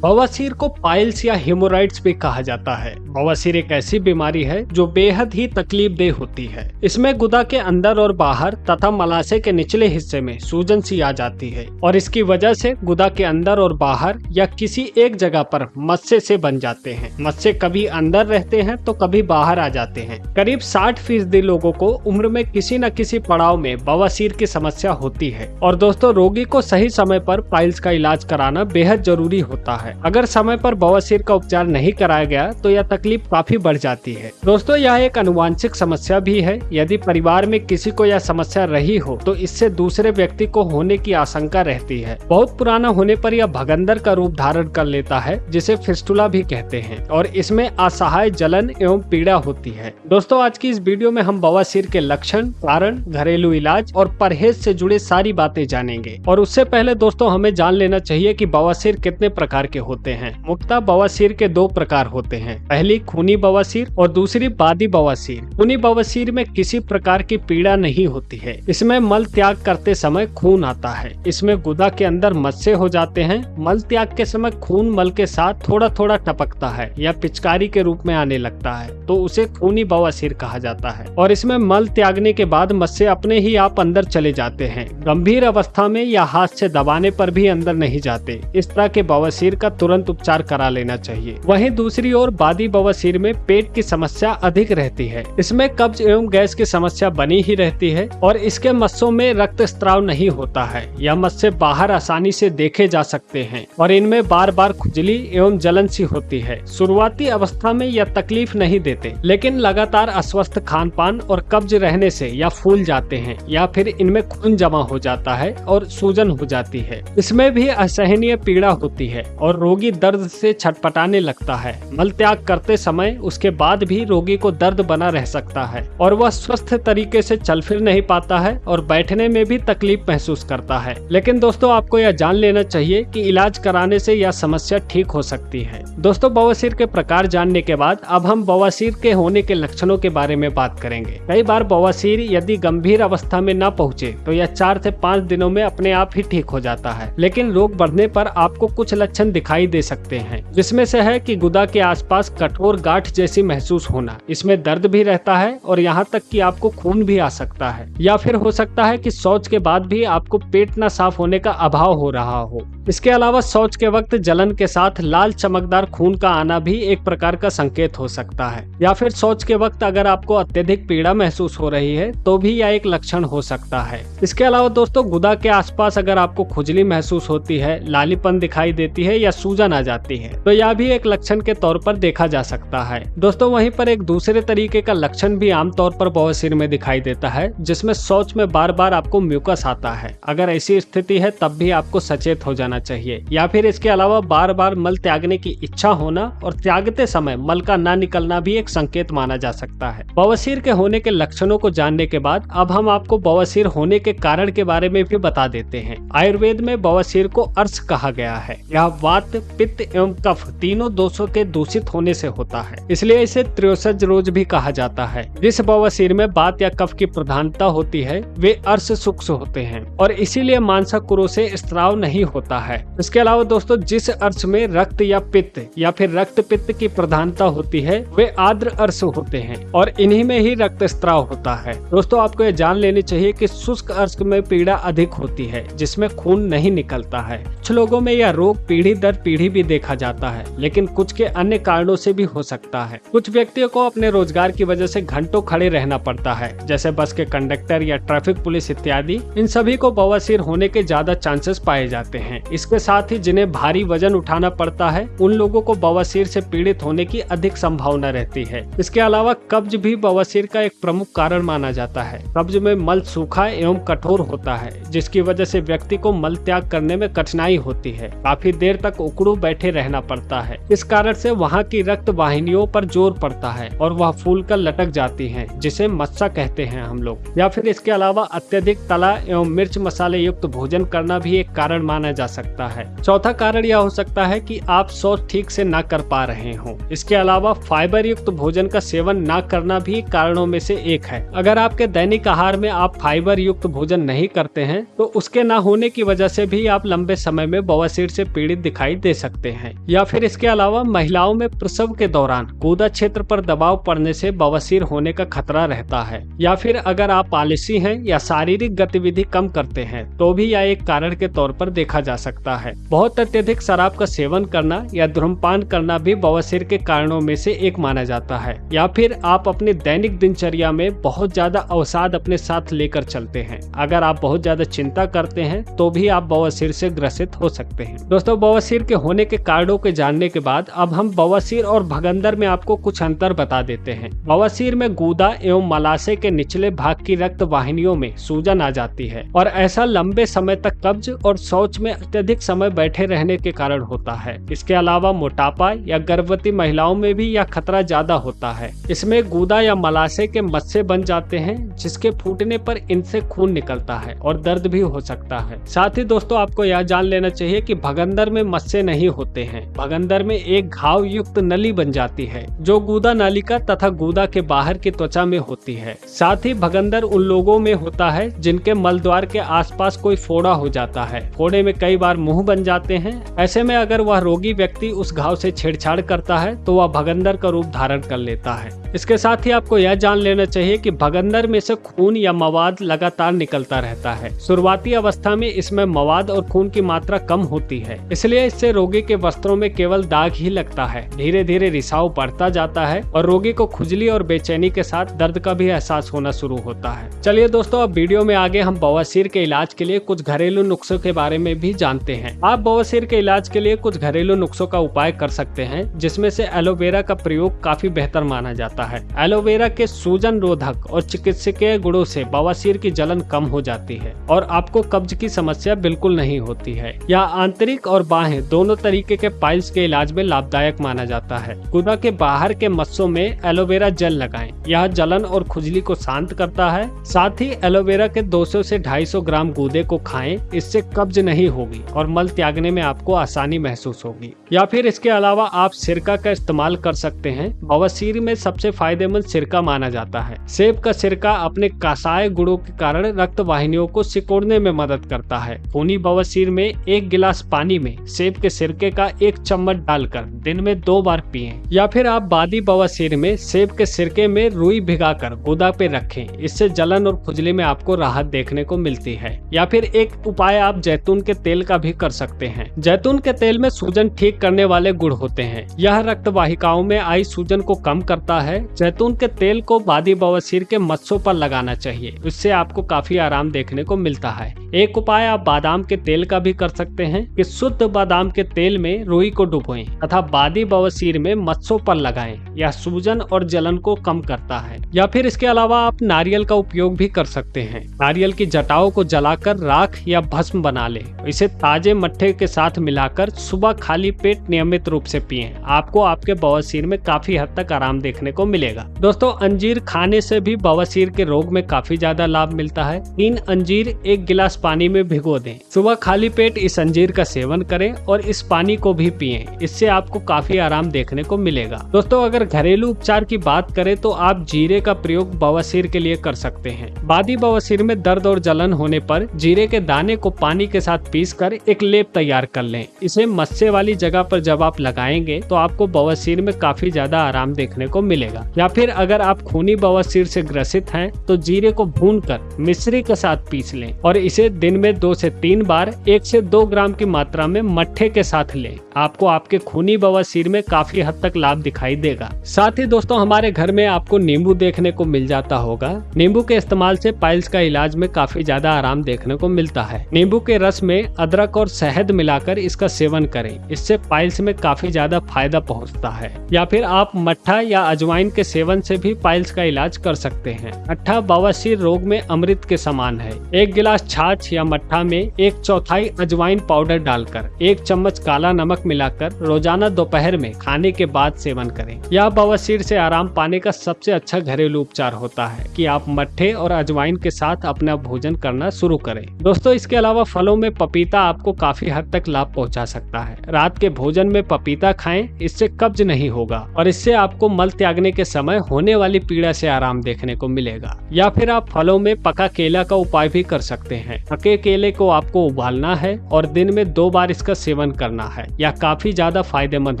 बवासीर को पाइल्स या हेमोराइड्स भी कहा जाता है। बवासीर एक ऐसी बीमारी है जो बेहद ही तकलीफदेह होती है। इसमें गुदा के अंदर और बाहर तथा मलाशय के निचले हिस्से में सूजन सी आ जाती है और इसकी वजह से गुदा के अंदर और बाहर या किसी एक जगह पर मस्से से बन जाते हैं। मस्से कभी अंदर रहते हैं तो कभी बाहर आ जाते हैं। करीब 60% लोगों को उम्र में किसी न किसी पड़ाव में बवासीर की समस्या होती है। और दोस्तों, रोगी को सही समय पर पाइल्स का इलाज कराना बेहद जरूरी होता है। अगर समय पर बवासीर का उपचार नहीं कराया गया तो यह तकलीफ काफी बढ़ जाती है। दोस्तों, यह एक आनुवांशिक समस्या भी है। यदि परिवार में किसी को यह समस्या रही हो तो इससे दूसरे व्यक्ति को होने की आशंका रहती है। बहुत पुराना होने पर यह भगंदर का रूप धारण कर लेता है, जिसे फिस्टुला भी कहते हैं, और इसमें असहाय जलन एवं पीड़ा होती है। दोस्तों, आज की इस वीडियो में हम बवासीर के लक्षण, कारण, घरेलू इलाज और परहेज से जुड़े सारी बातें जानेंगे। और उससे पहले दोस्तों, हमें जान लेना चाहिए कि बवासीर कितने प्रकार के होते हैं। मुख्यतः बवासीर के 2 प्रकार होते हैं। पहली खूनी बवासीर और दूसरी बादी बवासीर। खूनी बवासीर में किसी प्रकार की पीड़ा नहीं होती है। इसमें मल त्याग करते समय खून आता है। इसमें गुदा के अंदर मस्से हो जाते हैं। मल त्याग के समय खून मल के साथ थोड़ा थोड़ा टपकता है या पिचकारी के रूप में आने लगता है, तो उसे खूनी बवासीर कहा जाता है। और इसमें मल त्यागने के बाद मस्से अपने ही आप अंदर चले जाते हैं। गंभीर अवस्था में या हाथ से दबाने पर भी अंदर नहीं जाते। इस तरह के बवासीर का तुरंत उपचार करा लेना चाहिए। वहीं दूसरी ओर बादी बवासीर में पेट की समस्या अधिक रहती है। इसमें कब्ज एवं गैस की समस्या बनी ही रहती है और इसके मस्सों में रक्त स्त्राव नहीं होता है। यह मस्से बाहर आसानी से देखे जा सकते हैं और इनमें बार बार खुजली एवं जलन सी होती है। शुरुआती अवस्था में यह तकलीफ नहीं देते, लेकिन लगातार अस्वस्थ खान पान और कब्ज रहने से या फूल जाते हैं या फिर इनमें खून जमा हो जाता है और सूजन हो जाती है। इसमें भी असहनीय पीड़ा होती है और रोगी दर्द से छटपटाने लगता है। मल त्याग करते समय उसके बाद भी रोगी को दर्द बना रह सकता है और वह स्वस्थ तरीके से चल फिर नहीं पाता है और बैठने में भी तकलीफ महसूस करता है। लेकिन दोस्तों, आपको यह जान लेना चाहिए कि इलाज कराने से यह समस्या ठीक हो सकती है। दोस्तों, बवासीर के प्रकार जानने के बाद अब हम बवासीर के होने के लक्षणों के बारे में बात करेंगे। कई बार बवासीर यदि गंभीर अवस्था में न पहुँचे तो यह 4 से 5 दिनों में अपने आप ही ठीक हो जाता है। लेकिन रोग बढ़ने पर आपको कुछ लक्षण दिखाई दे सकते हैं, जिसमें से है कि गुदा के आसपास कठोर गांठ जैसी महसूस होना। इसमें दर्द भी रहता है और यहाँ तक कि आपको खून भी आ सकता है, या फिर हो सकता है कि शौच के बाद भी आपको पेट न साफ होने का अभाव हो रहा हो। इसके अलावा शौच के वक्त जलन के साथ लाल चमकदार खून का आना भी एक प्रकार का संकेत हो सकता है। या फिर शौच के वक्त अगर आपको अत्यधिक पीड़ा महसूस हो रही है तो भी यह एक लक्षण हो सकता है। इसके अलावा दोस्तों, गुदा के आसपास अगर आपको खुजली महसूस होती है, लालीपन दिखाई देती है या सूजन आ जाती है तो यह भी एक लक्षण के तौर पर देखा जा सकता है। दोस्तों, वहीं पर एक दूसरे तरीके का लक्षण भी आमतौर पर बवासीर में दिखाई देता है, जिसमें शौच में बार बार आपको म्यूकस आता है। अगर ऐसी स्थिति है तब भी आपको सचेत हो जाना चाहिए। या फिर इसके अलावा बार बार मल त्यागने की इच्छा होना और त्यागते समय मल का ना निकलना भी एक संकेत माना जा सकता है। बवासीर के होने के लक्षणों को जानने के बाद अब हम आपको बवासीर होने के कारण के बारे में भी बता देते हैं। आयुर्वेद में बवासीर को अर्श कहा गया है। यह वात, पित्त एवं कफ तीनों दोषों के दूषित होने से होता है, इसलिए इसे त्रयोसज रोग भी कहा जाता है। जिस बवासीर में वात या कफ की प्रधानता होती है वे अर्श सूक्ष्म होते हैं और इसीलिए मांसकुरों से स्त्राव नहीं होता है। इसके अलावा दोस्तों, जिस अर्श में रक्त या पित्त या फिर रक्त पित्त की प्रधानता होती है वे आर्द्र अर्श होते हैं और इन्हीं में ही रक्त स्त्राव होता है। दोस्तों, आपको यह जान लेनी चाहिए कि शुष्क अर्श में पीड़ा अधिक होती है, जिसमें खून नहीं निकलता है। कुछ लोगों में यह रोग पीढ़ी दर पीढ़ी भी देखा जाता है, लेकिन कुछ के अन्य कारणों से भी हो सकता है। कुछ व्यक्तियों को अपने रोजगार की वजह से घंटों खड़े रहना पड़ता है, जैसे बस के कंडक्टर या ट्रैफिक पुलिस इत्यादि। इन सभी को बवासीर होने के ज्यादा चांसेस पाए जाते हैं। इसके साथ ही जिन्हें भारी वजन उठाना पड़ता है उन लोगों को बवासीर से पीड़ित होने की अधिक संभावना रहती है। इसके अलावा कब्ज भी बवासीर का एक प्रमुख कारण माना जाता है। कब्ज में मल सूखा एवं कठोर होता है, जिसकी वजह से व्यक्ति को मल त्याग करने में कठिनाई होती है। काफी देर तक उकड़ू बैठे रहना पड़ता है। इस कारण से वहाँ की रक्त रक्त वाहिनियों पर जोर पड़ता है और वह फूलकर लटक जाती हैं, जिसे मस्सा कहते हैं हम लोग। या फिर इसके अलावा अत्यधिक तला एवं मिर्च मसाले युक्त भोजन करना भी एक कारण माना जा सकता है। चौथा कारण यह हो सकता है कि आप शौच ठीक से न कर पा रहे हो। इसके अलावा फाइबर युक्त भोजन का सेवन न करना भी कारणों में से एक है। अगर आपके दैनिक आहार में आप फाइबर युक्त भोजन नहीं करते हैं तो उसके न होने की वजह से भी आप लंबे समय में बवासीर से पीड़ित दिखाई दे सकते हैं। या फिर इसके अलावा महिलाओं में प्रसव के दौरान गुदा क्षेत्र पर दबाव पड़ने से बवासीर होने का खतरा रहता है। या फिर अगर आप आलसी हैं या शारीरिक गतिविधि कम करते हैं तो भी यह एक कारण के तौर पर देखा जा सकता है। बहुत अत्यधिक शराब का सेवन करना या धूम्रपान करना भी बवासीर के कारणों में से एक माना जाता है। या फिर आप अपने दैनिक दिनचर्या में बहुत ज्यादा अवसाद अपने साथ लेकर चलते हैं। अगर आप बहुत ज्यादा चिंता करते हैं तो भी आप बवासीर से ग्रसित हो सकते हैं। दोस्तों, बवासीर के होने के कारणों के जानने के बाद अब हम बवासीर और भगंदर में आपको कुछ अंतर बता देते हैं। बवासीर में गुदा एवं मलाशय के निचले भाग की रक्त वाहिनियों में सूजन आ जाती है और ऐसा लंबे समय तक कब्ज और शौच में अत्यधिक समय बैठे रहने के कारण होता है। इसके अलावा मोटापा या गर्भवती महिलाओं में भी यह खतरा ज्यादा होता है। इसमें गुदा या मलाशय के मस्से बन जाते हैं, जिसके फूटने पर इनसे खून निकलता है और दर्द भी हो सकता है। साथ ही दोस्तों, आपको यह जान लेना चाहिए कि भगंदर में मस्से नहीं होते हैं। भगंदर में एक घाव युक्त नली बन जाती है जो गुदा नालिका तथा गुदा के बाहर की त्वचा में होती है। साथ ही भगंदर उन लोगों में होता है जिनके मलद्वार के आसपास कोई फोड़ा हो जाता है। फोड़े में कई बार मुंह बन जाते हैं। ऐसे में अगर वह रोगी व्यक्ति उस घाव से छेड़छाड़ करता है तो वह भगंदर का रूप धारण कर लेता है। इसके साथ ही आपको यह जान लेना चाहिए कि भगंदर में से खून या मवाद लगातार निकलता रहता है। शुरुआती अवस्था में इसमें मवाद और खून की मात्रा कम होती है, इसलिए इससे रोगी के वस्त्रों में केवल दाग ही लगता है। धीरे धीरे रिसाव बढ़ता जाता है और रोगी को खुजली और बेचैनी के साथ दर्द का भी एहसास होना शुरू होता है। चलिए दोस्तों, अब वीडियो में आगे हम बवासीर के इलाज के लिए कुछ घरेलू नुस्खों के बारे में भी जानते हैं। आप बवासीर के इलाज के लिए कुछ घरेलू नुस्खों का उपाय कर सकते हैं, जिसमें से एलोवेरा का प्रयोग काफी बेहतर माना जाता है। एलोवेरा के सूजन रोधक और चिकित्सकीय गुणों से बवासीर की जलन कम हो जाती है और आपको कब्ज की समस्या बिल्कुल नहीं होती है। यह आंतरिक और बाह्य दोनों तरीके के पाइल्स के इलाज में लाभदायक माना जाता है। गुदा के बाहर के मस्सों में एलोवेरा जेल लगाएं। यह जलन और खुजली को शांत करता है। साथ ही एलोवेरा के 200 से 250 ग्राम गूदे को खाएं। इससे कब्ज नहीं होगी और मल त्यागने में आपको आसानी महसूस होगी। या फिर इसके अलावा आप सिरका का इस्तेमाल कर सकते हैं। बवासीर में सबसे फायदेमंद सिरका माना जाता है। सेब का सिरका अपने कसाय गुणों के कारण रक्त वाहिनियों को सिकोड़ने में मदद करता है। खूनी बवासीर में 1 गिलास पानी में सेब के सिरके का 1 चम्मच डालकर दिन में 2 बार पिएं। या फिर आप बादी बवासीर में सेब के सिरके में रुई भिगाकर गुदा पे रखें। इससे जलन और खुजली में आपको राहत देखने को मिलती है। या फिर एक उपाय आप जैतून के तेल का भी कर सकते हैं। जैतून के तेल में सूजन ठीक करने वाले गुण होते हैं। यह रक्त वाहिकाओं में आई सूजन को कम करता है। जैतून के तेल को बादी बवासीर के मस्सों पर लगाना चाहिए। इससे आपको काफी आराम देखने को मिलता है। एक उपाय आप बादाम के तेल का भी कर सकते हैं कि शुद्ध बादाम के तेल में रुई को डुबोएं तथा बादी बवासीर में मस्सों पर लगाएं। यह सूजन और जलन को कम करता है। या फिर इसके अलावा आप नारियल का उपयोग भी कर सकते हैं। नारियल की जटाओं को जलाकर राख या भस्म बना लें। इसे ताजे मट्ठे के साथ मिलाकर सुबह खाली पेट नियमित रूप से पिएं। आपको आपके बवासीर में काफी हद तक आराम देखने को मिलेगा। दोस्तों, अंजीर खाने से भी बवासीर के रोग में काफी ज्यादा लाभ मिलता है। 3 अंजीर 1 गिलास पानी में भिगो दें। सुबह खाली पेट इस अंजीर का सेवन करें और इस पानी को भी पिएं। इससे आपको काफी आराम देखने को मिलेगा। दोस्तों, अगर घरेलू उपचार की बात करें तो आप जीरे का प्रयोग बवासीर के लिए कर सकते हैं। बादी बवासीर में दर्द और जलन होने पर जीरे के दाने को पानी के साथ पीसकर एक लेप तैयार कर लें। इसे मस्से वाली जगह पर जब आप लगाएंगे तो आपको बवासीर में काफी ज्यादा आराम देखने को मिलेगा। या फिर अगर आप खूनी बवासीर से ग्रसित हैं तो जीरे को भूनकर मिश्री के साथ पीस लें और इसे दिन में 2 से 3 बार 1 से 2 ग्राम की मात्रा में मट्ठे के साथ लें। आपको आपके खूनी बवासीर में काफी हद तक लाभ दिखाई देगा। साथ ही दोस्तों, हमारे घर में आपको नींबू देखने को मिल जाता होगा। नींबू के इस्तेमाल से पाइल्स का इलाज में काफी ज्यादा आराम देखने को मिलता है। नींबू के रस में अदरक और शहद मिलाकर इसका सेवन करें। इससे पाइल्स में काफी ज्यादा फायदा पहुंचता है। या फिर आप मट्ठा या अजवाइन अजवाइन के सेवन से भी पाइल्स का इलाज कर सकते हैं। मट्ठा बवासीर रोग में अमृत के समान है। 1 गिलास छाछ या मट्ठा में 1/4 अजवाइन पाउडर डालकर 1 चम्मच काला नमक मिलाकर रोजाना दोपहर में खाने के बाद सेवन करें। यह बवासीर से आराम पाने का सबसे अच्छा घरेलू उपचार होता है कि आप मट्ठे और अजवाइन के साथ अपना भोजन करना शुरू करें। दोस्तों, इसके अलावा फलों में पपीता आपको काफी हद तक लाभ पहुंचा सकता है। रात के भोजन में पपीता खाएं, इससे कब्ज नहीं होगा और इससे आपको मल त्यागने के समय होने वाली पीड़ा से आराम देखने को मिलेगा। या फिर आप फलों में पका केला का उपाय भी कर सकते हैं। पके केले को आपको उबालना है और दिन में 2 बार इसका सेवन करना है। यह काफी ज्यादा फायदेमंद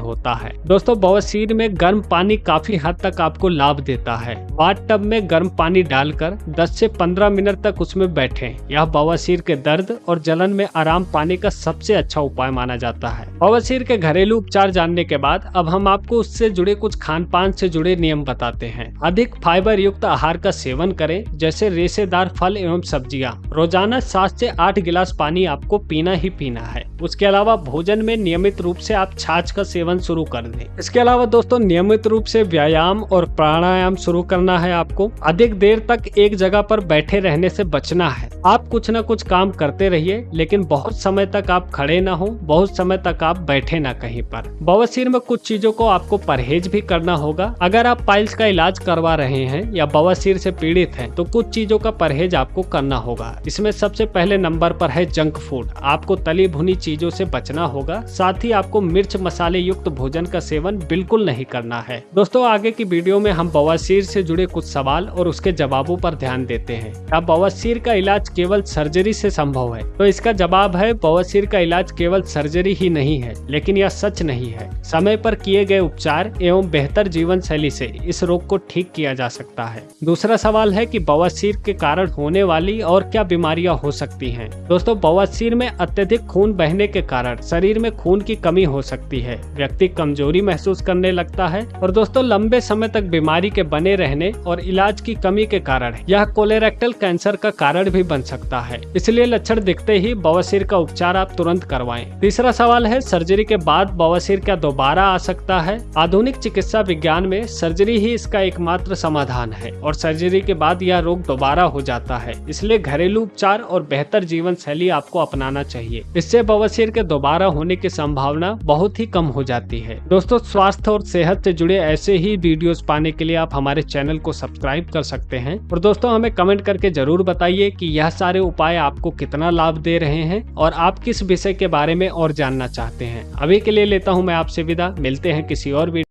होता है। दोस्तों, बवासीर में गर्म पानी काफी हद तक आपको लाभ देता है। बाथ टब में गर्म पानी डालकर 10 से 15 मिनट तक उसमें बैठें। यह बवासीर के दर्द और जलन में आराम पाने का सबसे अच्छा उपाय माना जाता है। बवासीर के घरेलू उपचार जानने के बाद अब हम आपको उससे जुड़े कुछ खान पान से जुड़े नियम बताते हैं। अधिक फाइबर युक्त आहार का सेवन करें, जैसे रेशेदार फल एवं सब्जियां। रोजाना 7 से 8 गिलास पानी आपको पीना ही पीना है। उसके अलावा भोजन में नियमित रूप से आप छाछ का सेवन शुरू कर दें। इसके अलावा दोस्तों, नियमित रूप से व्यायाम और प्राणायाम शुरू करना है। आपको अधिक देर तक एक जगह पर बैठे रहने से बचना है। आप कुछ न कुछ काम करते रहिए, लेकिन बहुत समय तक आप खड़े ना हो, बहुत समय तक आप बैठे ना कहीं पर। बवासीर में कुछ चीजों को आपको परहेज भी करना होगा। अगर आप पाइल्स का इलाज करवा रहे हैं या बवासीर से पीड़ित हैं, तो कुछ चीजों का परहेज आपको करना होगा। इसमें सबसे पहले नंबर पर है जंक फूड। आपको तली भुनी चीजों से बचना होगा। साथ ही आपको मिर्च मसाले युक्त भोजन का सेवन बिल्कुल नहीं करना है। दोस्तों, आगे की वीडियो में हम बवासीर से जुड़े कुछ सवाल और उसके जवाबों पर ध्यान देते हैं। क्या बवासीर का इलाज केवल सर्जरी से संभव है? तो इसका जवाब है, बवासीर का इलाज केवल सर्जरी ही नहीं है, लेकिन यह सच नहीं है। समय पर किए गए उपचार एवं बेहतर जीवन शैली से इस रोग को ठीक किया जा सकता है। दूसरा सवाल है कि बवासीर के कारण होने वाली और क्या बीमारियां हो सकती हैं? दोस्तों, बवासीर में अत्यधिक खून बहने के कारण शरीर में खून की कमी हो सकती है। व्यक्ति कमजोरी महसूस करने लगता है और दोस्तों, लंबे समय तक बीमारी के बने रहने और इलाज की कमी के कारण यह कोलोरेक्टल कैंसर का कारण भी बन सकता है। इसलिए लक्षण दिखते ही बवासीर का उपचार आप तुरंत करवाएं। तीसरा सवाल है, सर्जरी के बाद बवासीर क्या दोबारा आ सकता है? आधुनिक चिकित्सा विज्ञान में सर्जरी ही इसका एकमात्र समाधान है और सर्जरी के बाद यह रोग दोबारा हो जाता है। इसलिए घरेलू उपचार और बेहतर जीवन शैली आपको अपनाना चाहिए। इससे बवासीर के दोबारा होने की संभावना बहुत ही कम हो जाती है। दोस्तों, स्वास्थ्य और सेहत से जुड़े ऐसे ही वीडियोस पाने के लिए आप हमारे चैनल को सब्सक्राइब कर सकते हैं। और दोस्तों, हमें कमेंट करके जरूर बताइए कि यह सारे उपाय आपको कितना लाभ दे रहे हैं और आप किस विषय के बारे में और जानना चाहते हैं। अभी के लिए लेता हूं मैं आपसे विदा। मिलते हैं किसी और वीडियो